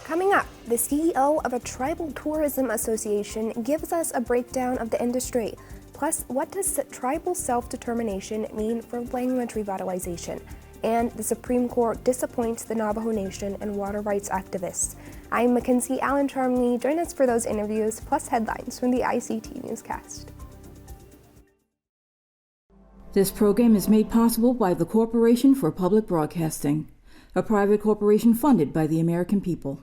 Coming up, the CEO of a Tribal Tourism Association gives us a breakdown of the industry. Plus, what does tribal self-determination mean for language revitalization? And the Supreme Court disappoints the Navajo Nation and water rights activists. I'm Mackenzie Allen Charmley. Join us for those interviews, plus headlines from the ICT Newscast. This program is made possible by the Corporation for Public Broadcasting, a private corporation funded by the American people.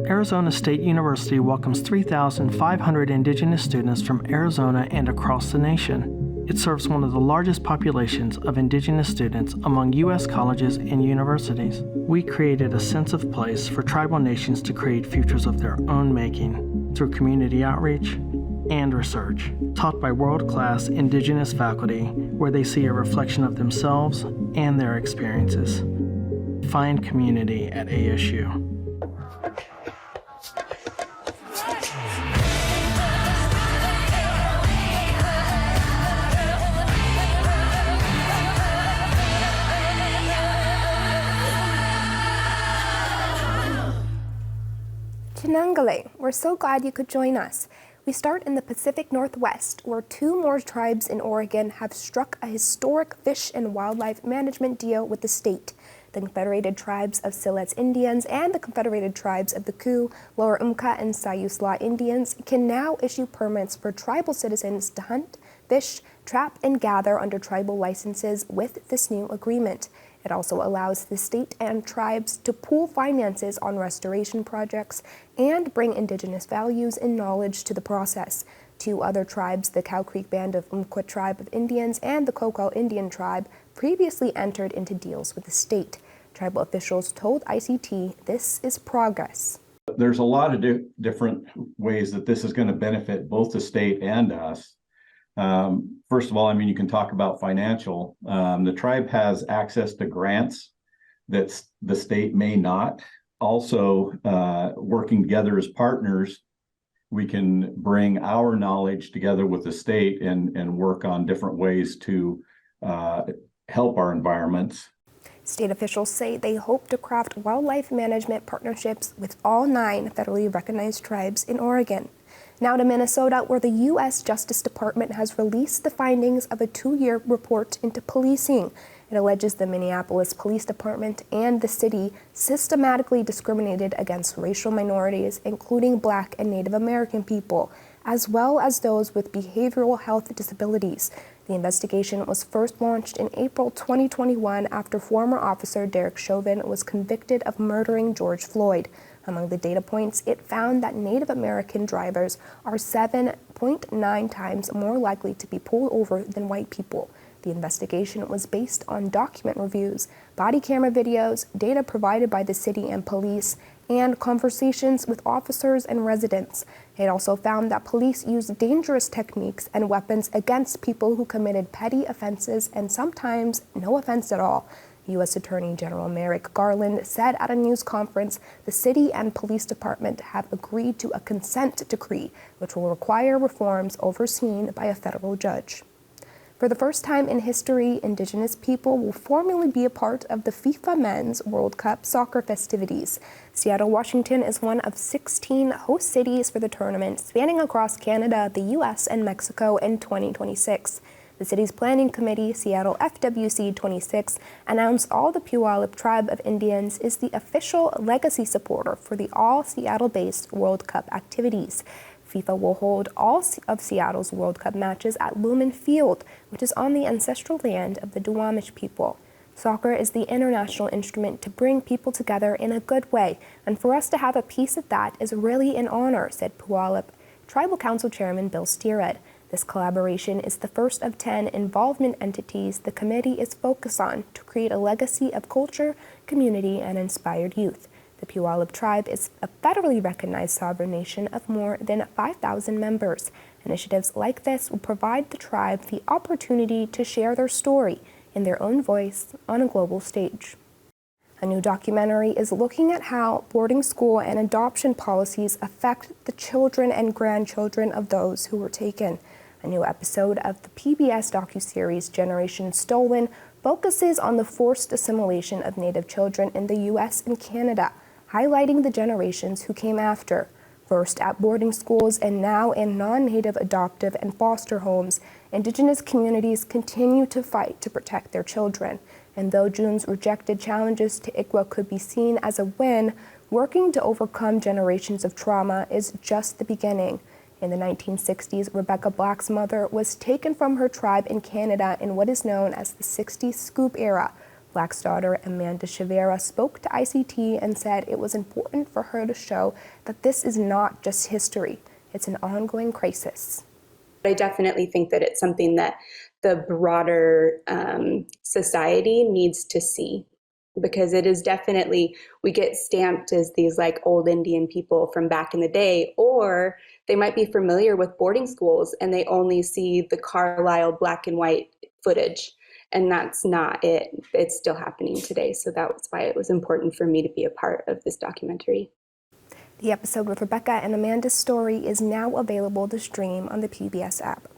Arizona State University welcomes 3,500 Indigenous students from Arizona and across the nation. It serves one of the largest populations of Indigenous students among U.S. colleges and universities. We created a sense of place for tribal nations to create futures of their own making through community outreach and research, taught by world-class Indigenous faculty where they see a reflection of themselves and their experiences. Find community at ASU. Chinangale, we're so glad you could join us. We start in the Pacific Northwest, where two more tribes in Oregon have struck a historic fish and wildlife management deal with the state. The Confederated Tribes of Siletz Indians and the Confederated Tribes of the Koo, Lower Umpqua, and Siuslaw Indians can now issue permits for tribal citizens to hunt, fish, trap, and gather under tribal licenses with this new agreement. It also allows the state and tribes to pool finances on restoration projects and bring Indigenous values and knowledge to the process. Two other tribes, the Cow Creek Band of Umpqua Tribe of Indians and the Kokal Indian Tribe, previously entered into deals with the state. Tribal officials told ICT this is progress. There's a lot of different ways that this is going to benefit both the state and us. First of all, you can talk about financial. The tribe has access to grants that the state may not. Also, working together as partners, we can bring our knowledge together with the state and work on different ways to help our environments. State officials say they hope to craft wildlife management partnerships with all 9 federally recognized tribes in Oregon. Now to Minnesota, where the U.S. Justice Department has released the findings of a 2-year report into policing. It alleges the Minneapolis Police Department and the city systematically discriminated against racial minorities, including Black and Native American people, as well as those with behavioral health disabilities. The investigation was first launched in April 2021 after former officer Derek Chauvin was convicted of murdering George Floyd. Among the data points, it found that Native American drivers are 7.9 times more likely to be pulled over than white people. The investigation was based on document reviews, body camera videos, data provided by the city and police, and conversations with officers and residents. It also found that police used dangerous techniques and weapons against people who committed petty offenses and sometimes no offense at all. U.S. Attorney General Merrick Garland said at a news conference the city and police department have agreed to a consent decree, which will require reforms overseen by a federal judge. For the first time in history, Indigenous people will formally be a part of the FIFA Men's World Cup soccer festivities. Seattle, Washington is one of 16 host cities for the tournament, spanning across Canada, the U.S., and Mexico in 2026. The city's planning committee, Seattle FWC 26, announced all the Puyallup Tribe of Indians is the official legacy supporter for the all-Seattle-based World Cup activities. FIFA will hold all of Seattle's World Cup matches at Lumen Field, which is on the ancestral land of the Duwamish people. Soccer is the international instrument to bring people together in a good way, and for us to have a piece of that is really an honor, said Puyallup Tribal Council Chairman Bill Steered. This collaboration is the first of 10 involvement entities the committee is focused on to create a legacy of culture, community, and inspired youth. The Puyallup tribe is a federally recognized sovereign nation of more than 5,000 members. Initiatives like this will provide the tribe the opportunity to share their story in their own voice on a global stage. A new documentary is looking at how boarding school and adoption policies affect the children and grandchildren of those who were taken. A new episode of the PBS docuseries Generation Stolen focuses on the forced assimilation of Native children in the U.S. and Canada. highlighting the generations who came after, first at boarding schools and now in non-Native adoptive and foster homes. Indigenous communities continue to fight to protect their children. And though June's rejected challenges to ICWA could be seen as a win, working to overcome generations of trauma is just the beginning. In the 1960s, Rebecca Black's mother was taken from her tribe in Canada in what is known as the 60s scoop era. Black's daughter, Amanda Chavera, spoke to ICT and said it was important for her to show that this is not just history, it's an ongoing crisis. I definitely think that it's something that the broader society needs to see, because it is definitely, we get stamped as these like old Indian people from back in the day, or they might be familiar with boarding schools and they only see the Carlisle black and white footage. And that's not it. It's still happening today. So that was why it was important for me to be a part of this documentary. The episode with Rebecca and Amanda's story is now available to stream on the PBS app.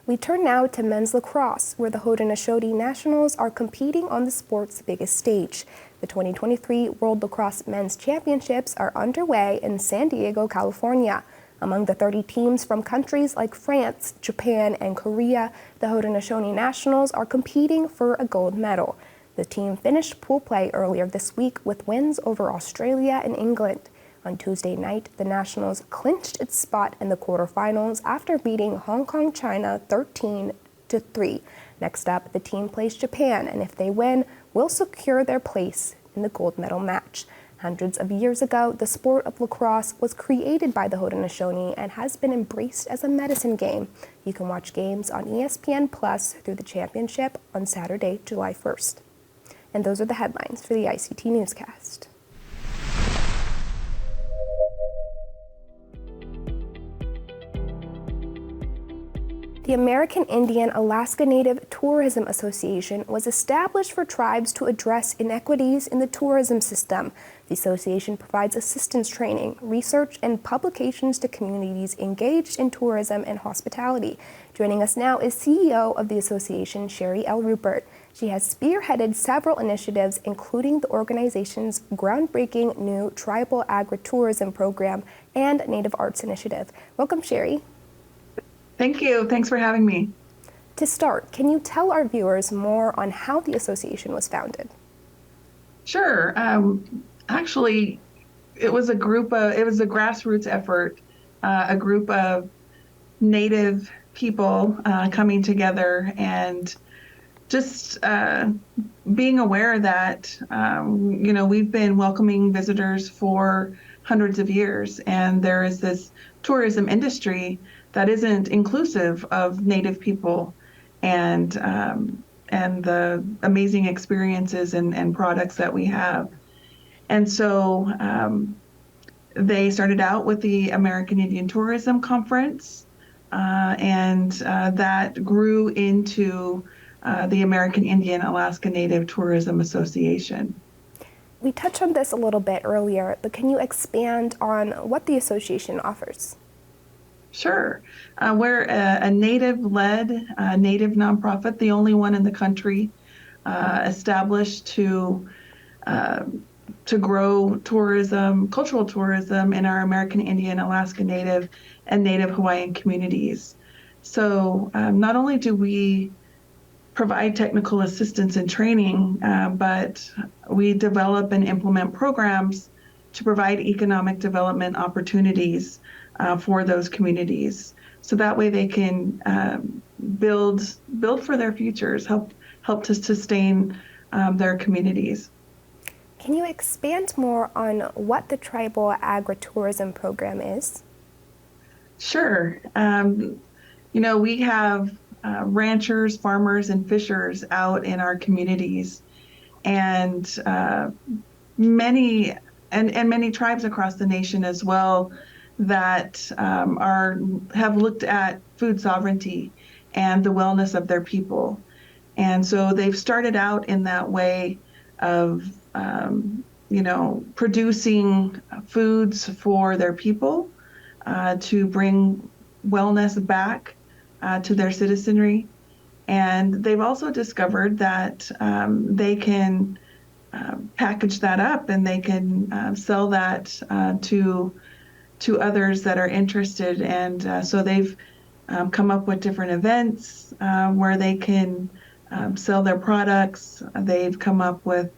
We turn now to men's lacrosse, where the Haudenosaunee Nationals are competing on the sport's biggest stage. The 2023 World Lacrosse Men's Championships are underway in San Diego, California. Among the 30 teams from countries like France, Japan, and Korea, the Haudenosaunee Nationals are competing for a gold medal. The team finished pool play earlier this week with wins over Australia and England. On Tuesday night, the Nationals clinched its spot in the quarterfinals after beating Hong Kong, China 13-3. Next up, the team plays Japan, and if they win, will secure their place in the gold medal match. Hundreds of years ago, the sport of lacrosse was created by the Haudenosaunee and has been embraced as a medicine game. You can watch games on ESPN Plus through the championship on Saturday, July 1st. And those are the headlines for the ICT Newscast. The American Indian Alaska Native Tourism Association was established for tribes to address inequities in the tourism system. The association provides assistance training, research, and publications to communities engaged in tourism and hospitality. Joining us now is CEO of the association, Sherry L. Rupert. She has spearheaded several initiatives, including the organization's groundbreaking new Tribal Agri-tourism program and Native Arts initiative. Welcome, Sherry. Thank you. Thanks for having me. To start, can you tell our viewers more on how the association was founded? Sure. Actually, it was a grassroots effort, a group of Native people coming together and just being aware that, we've been welcoming visitors for hundreds of years, and there is this tourism industry that isn't inclusive of Native people and the amazing experiences and products that we have. And so they started out with the American Indian Tourism Conference, and that grew into the American Indian Alaska Native Tourism Association. We touched on this a little bit earlier, but can you expand on what the association offers? Sure. We're a Native-led, Native nonprofit, the only one in the country established to grow tourism, cultural tourism in our American Indian, Alaska Native, and Native Hawaiian communities. So not only do we provide technical assistance and training, but we develop and implement programs to provide economic development opportunities for those communities, so that way they can build for their futures, help to sustain their communities. Can you expand more on what the Tribal Agri-tourism program is? Sure. We have ranchers, farmers, and fishers out in our communities, and many tribes across the nation as well that have looked at food sovereignty and the wellness of their people. And so they've started out in that way of, producing foods for their people to bring wellness back to their citizenry. And they've also discovered that they can package that up, and they can sell that to others that are interested. And so they've come up with different events where they can sell their products. They've come up with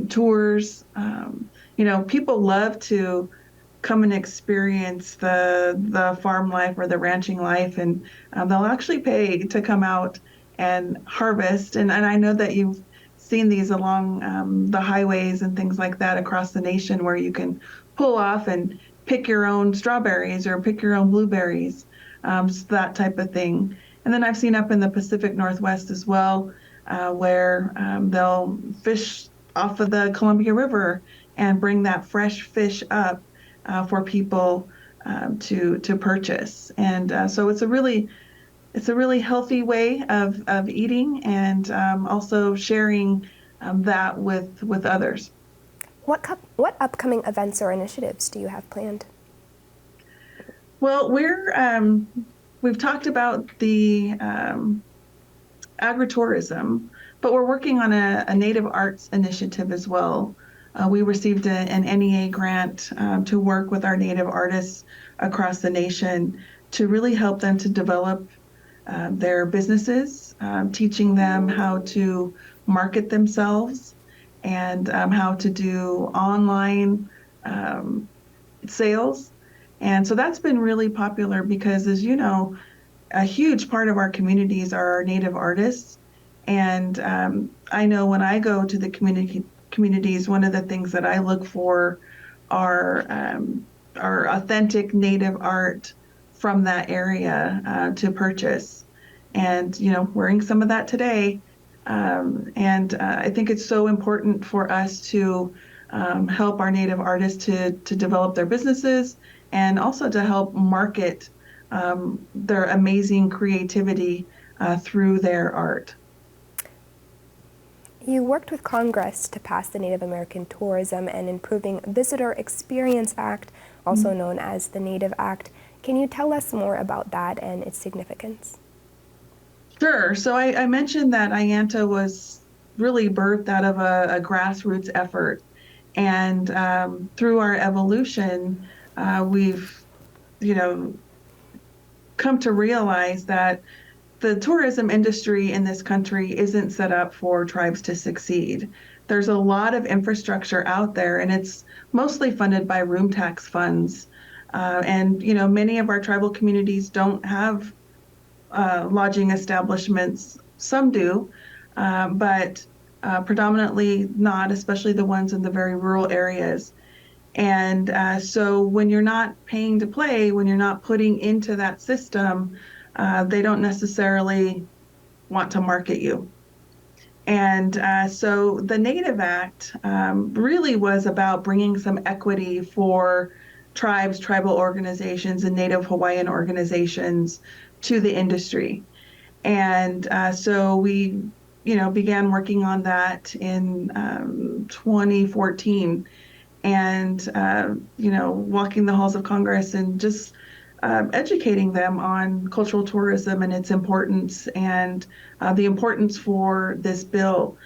tours. People love to come and experience the farm life or the ranching life, and they'll actually pay to come out and harvest. And I know that you've seen these along the highways and things like that across the nation, where you can pull off and pick your own strawberries or pick your own blueberries, that type of thing. And then I've seen up in the Pacific Northwest as well, where they'll fish off of the Columbia River and bring that fresh fish up for people to purchase. And so it's a really healthy way of eating, and also sharing that with others. What upcoming events or initiatives do you have planned? Well, we've talked about the agritourism, but we're working on a Native Arts initiative as well. We received an NEA grant to work with our Native artists across the nation to really help them to develop their businesses, teaching them how to market themselves and how to do online sales. And so that's been really popular because, as you know, a huge part of our communities are our Native artists. And I know when I go to the communities, one of the things that I look for are authentic Native art from that area to purchase. And, wearing some of that today. And I think it's so important for us to help our Native artists to develop their businesses, and also to help market their amazing creativity through their art. You worked with Congress to pass the Native American Tourism and Improving Visitor Experience Act, also known as the Native Act. Can you tell us more about that and its significance? Sure. So I mentioned that IANTA was really birthed out of a grassroots effort. And through our evolution, we've, come to realize that the tourism industry in this country isn't set up for tribes to succeed. There's a lot of infrastructure out there, and it's mostly funded by room tax funds. And many of our tribal communities don't have lodging establishments. Some do, but predominantly not, especially the ones in the very rural areas. And so when you're not paying to play, when you're not putting into that system, they don't necessarily want to market you. And so the Native Act really was about bringing some equity for tribes, tribal organizations, and Native Hawaiian organizations to the industry. And so we, began working on that in 2014, and, walking the halls of Congress and just educating them on cultural tourism and its importance, and the importance for this bill.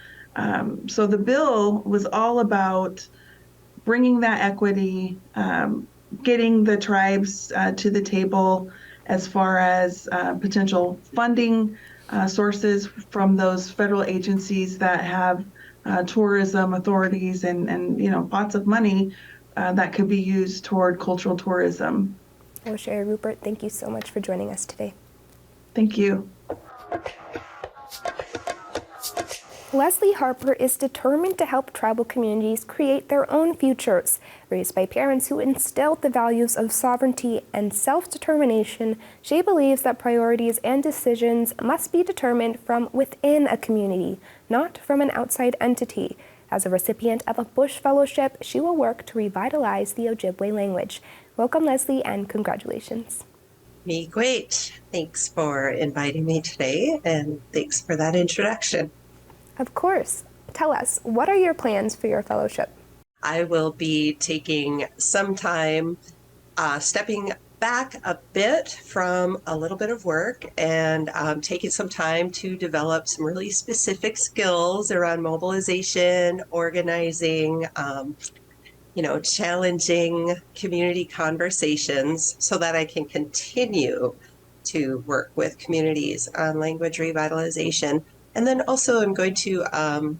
So the bill was all about bringing that equity, getting the tribes to the table as far as potential funding sources from those federal agencies that have tourism authorities and pots of money that could be used toward cultural tourism. Well, Sherry, Rupert, thank you so much for joining us today. Thank you. Leslie Harper is determined to help tribal communities create their own futures. Raised by parents who instilled the values of sovereignty and self-determination, she believes that priorities and decisions must be determined from within a community, not from an outside entity. As a recipient of a Bush Fellowship, she will work to revitalize the Ojibwe language. Welcome, Leslie, and congratulations. Me great. Thanks for inviting me today, and thanks for that introduction. Of course. Tell us, what are your plans for your fellowship? I will be taking some time stepping back a bit from a little bit of work and taking some time to develop some really specific skills around mobilization, organizing, challenging community conversations so that I can continue to work with communities on language revitalization. And then also I'm going to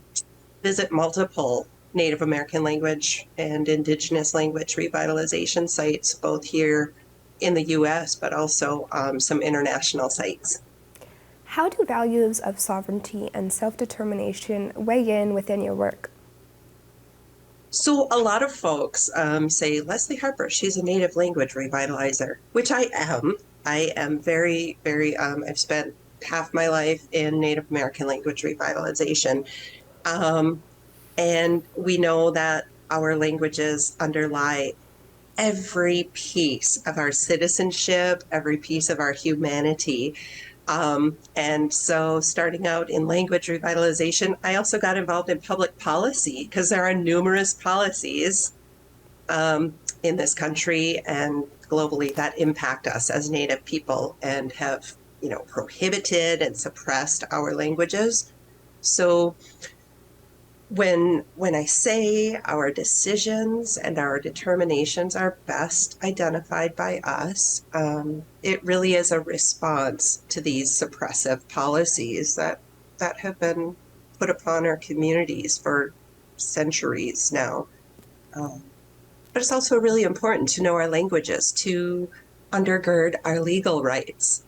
visit multiple Native American language and Indigenous language revitalization sites, both here in the US, but also some international sites. How do values of sovereignty and self-determination weigh in within your work? So a lot of folks say, Leslie Harper, she's a native language revitalizer, which I am. I am very, very, I've spent half my life in Native American language revitalization. And we know that our languages underlie every piece of our citizenship, every piece of our humanity. And so starting out in language revitalization, I also got involved in public policy because there are numerous policies in this country and globally that impact us as Native people and have, prohibited and suppressed our languages. So when I say our decisions and our determinations are best identified by us, it really is a response to these suppressive policies that have been put upon our communities for centuries now. But it's also really important to know our languages, to undergird our legal rights.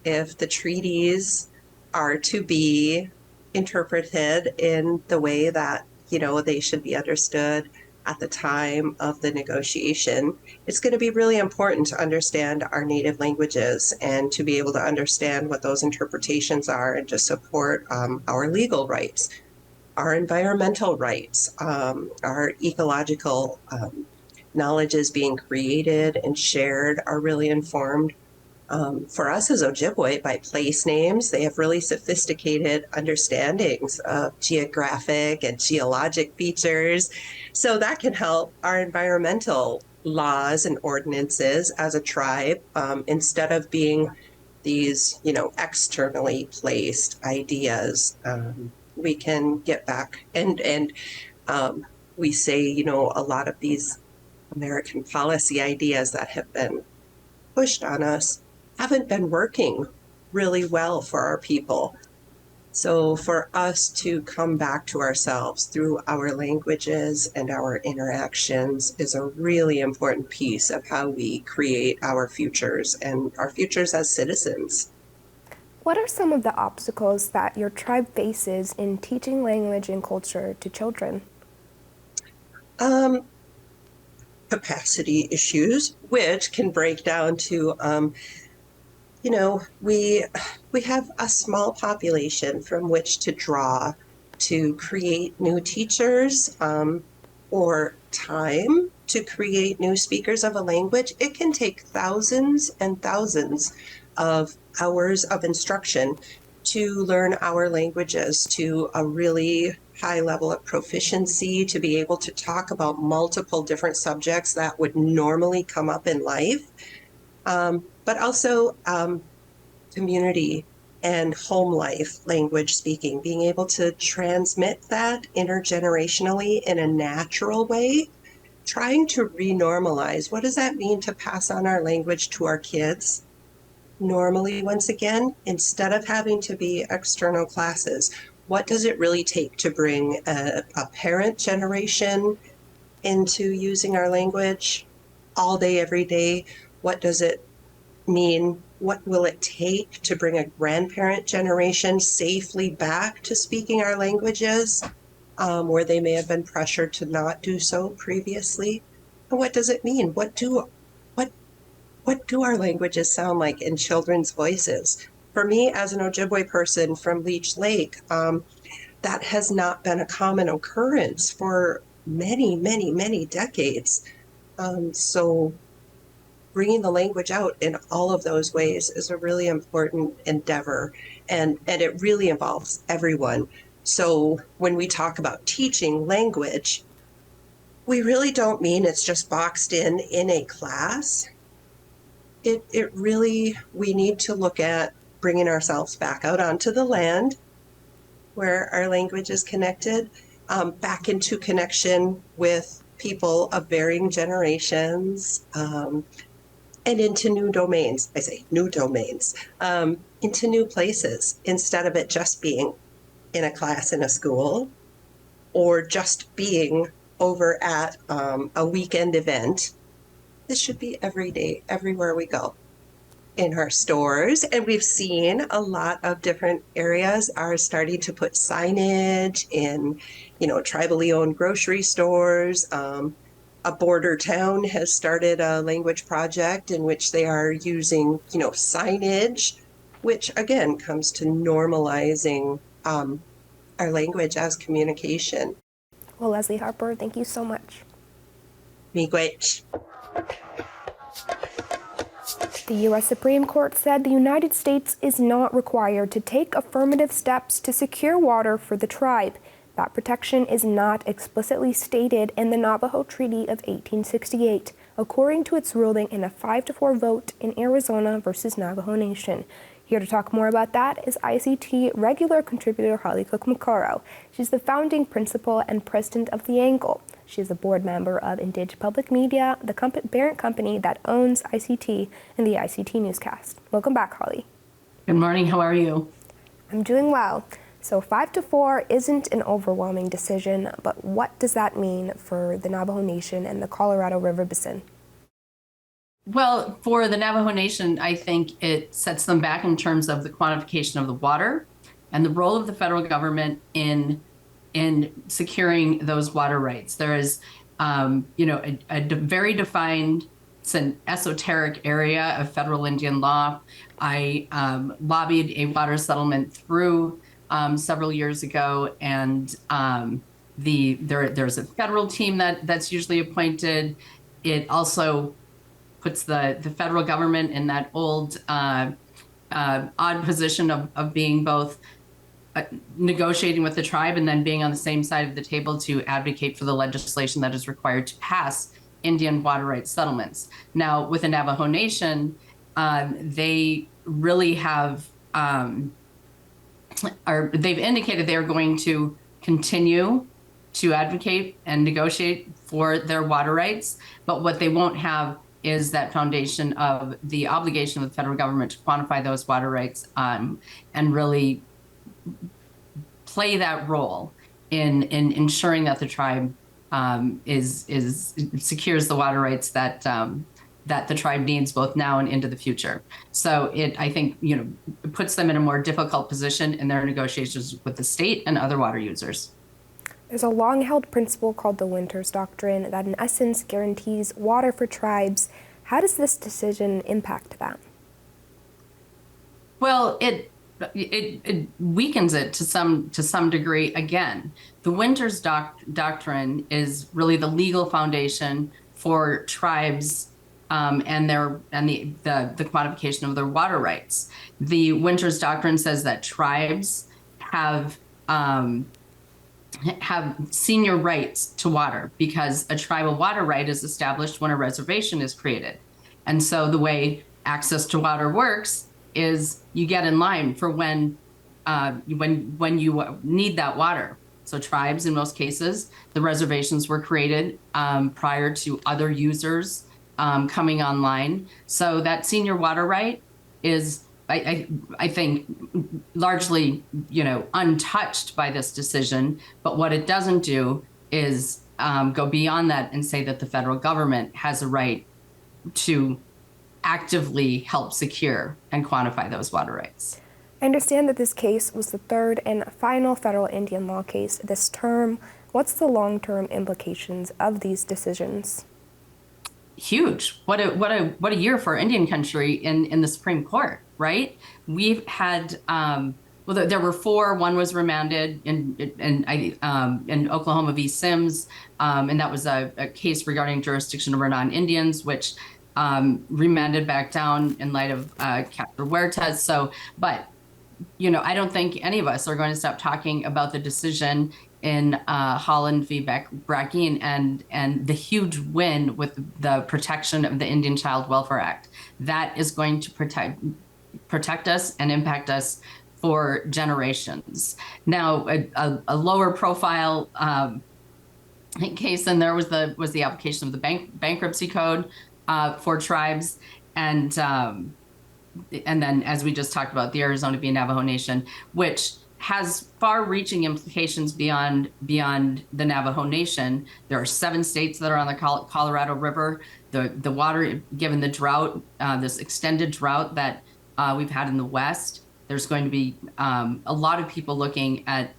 If the treaties are to be interpreted in the way that they should be understood at the time of the negotiation, it's going to be really important to understand our native languages and to be able to understand what those interpretations are and to support our legal rights, our environmental rights, our ecological knowledge being created and shared are really informed. For us as Ojibwe, by place names, they have really sophisticated understandings of geographic and geologic features. So that can help our environmental laws and ordinances as a tribe, instead of being these, externally placed ideas. We can get back and we say, a lot of these American policy ideas that have been pushed on us haven't been working really well for our people. So for us to come back to ourselves through our languages and our interactions is a really important piece of how we create our futures and our futures as citizens. What are some of the obstacles that your tribe faces in teaching language and culture to children? Capacity issues, which can break down to we have a small population from which to draw to create new teachers, or time to create new speakers of a language. It can take thousands and thousands of hours of instruction to learn our languages to a really high level of proficiency, to be able to talk about multiple different subjects that would normally come up in life. But also community and home life language speaking, being able to transmit that intergenerationally in a natural way, trying to renormalize. What does that mean to pass on our language to our kids? Normally, once again, instead of having to be external classes, what does it really take to bring a parent generation into using our language all day, every day? What does it mean? What will it take to bring a grandparent generation safely back to speaking our languages, where they may have been pressured to not do so previously? And what does it mean? What do our languages sound like in children's voices? For me, as an Ojibwe person from Leech Lake, that has not been a common occurrence for many, many, many decades. So bringing the language out in all of those ways is a really important endeavor, and it really involves everyone. So when we talk about teaching language, we really don't mean it's just boxed in a class. it really, we need to look at bringing ourselves back out onto the land where our language is connected, back into connection with people of varying generations, and into new domains. I say new domains, into new places, instead of it just being in a class in a school or just being over at a weekend event. This should be every day, everywhere we go. In our stores, and we've seen a lot of different areas are starting to put signage in, tribally owned grocery stores. A border town has started a language project in which they are using, signage, which again comes to normalizing our language as communication. Well, Leslie Harper, thank you so much. Miigwech. The U.S. Supreme Court said the United States is not required to take affirmative steps to secure water for the tribe. That protection is not explicitly stated in the Navajo Treaty of 1868, according to its ruling in a 5-4 vote in Arizona versus Navajo Nation. Here to talk more about that is ICT regular contributor Holly Cook-McCarrow. She's the founding principal and president of The Angle. She's a board member of Indig Public Media, the parent company that owns ICT and the ICT Newscast. Welcome back, Holly. Good morning. How are you? I'm doing well. So 5-4 isn't an overwhelming decision, but what does that mean for the Navajo Nation and the Colorado River Basin? Well, for the Navajo Nation, I think it sets them back in terms of the quantification of the water and the role of the federal government in securing those water rights. There is, a very defined, it's an esoteric area of federal Indian law. I lobbied a water settlement through several years ago, and there's a federal team that's usually appointed. It also puts the federal government in that old odd position of being both negotiating with the tribe and then being on the same side of the table to advocate for the legislation that is required to pass Indian water rights settlements. Now, with the Navajo Nation, they really have, they've indicated they are going to continue to advocate and negotiate for their water rights, but what they won't have is that foundation of the obligation of the federal government to quantify those water rights and really play that role in ensuring that the tribe secures the water rights that the tribe needs both now and into the future. So I think it puts them in a more difficult position in their negotiations with the state and other water users. There's a long-held principle called the Winters Doctrine that in essence guarantees water for tribes. How does this decision impact that? Well, it weakens it to some degree. Again, the Winters Doctrine is really the legal foundation for tribes and the quantification of their water rights. The Winters Doctrine says that tribes have senior rights to water because a tribal water right is established when a reservation is created. And so the way access to water works is you get in line for when you need that water. So tribes, in most cases, the reservations were created prior to other users coming online. So that senior water right is, I think, largely, untouched by this decision. But what it doesn't do is go beyond that and say that the federal government has a right to actively help secure and quantify those water rights. I understand that this case was the third and final federal Indian law case this term. What's the long-term implications of these decisions? Huge. What a year for Indian country in the Supreme Court, right? We've had there were 4. One was remanded in Oklahoma v. Sims, and that was a case regarding jurisdiction over non-Indians, which remanded back down in light of Captain Huertas. So, but I don't think any of us are going to stop talking about the decision Holland v. Brackeen and the huge win with the protection of the Indian Child Welfare Act. That is going to protect us and impact us for generations. Now, a lower profile case, and there was the application of the bankruptcy code for tribes, and then, as we just talked about, the Arizona v. Navajo Nation, which has far-reaching implications beyond the Navajo Nation. There are 7 states that are on the Colorado River. The water, given the drought, this extended drought that we've had in the West, there's going to be a lot of people looking at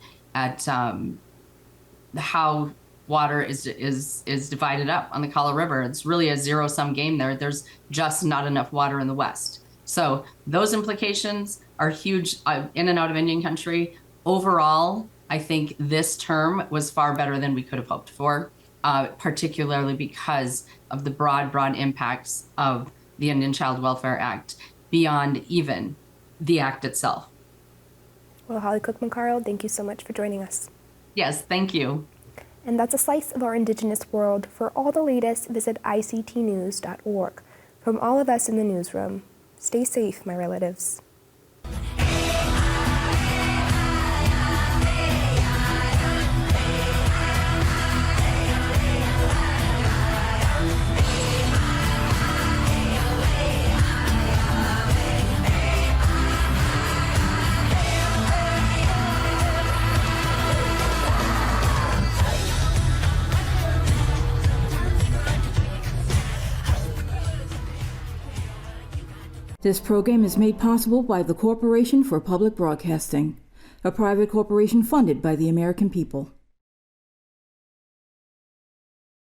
how water is divided up on the Colorado River. It's really a zero-sum game there. There's just not enough water in the West. So those implications are huge in and out of Indian country. Overall, I think this term was far better than we could have hoped for, particularly because of the broad impacts of the Indian Child Welfare Act beyond even the act itself. Well, Holly Cook-McCarl, thank you so much for joining us. Yes, thank you. And that's a slice of our Indigenous world. For all the latest, visit ictnews.org. From all of us in the newsroom, stay safe, my relatives. This program is made possible by the Corporation for Public Broadcasting, a private corporation funded by the American people.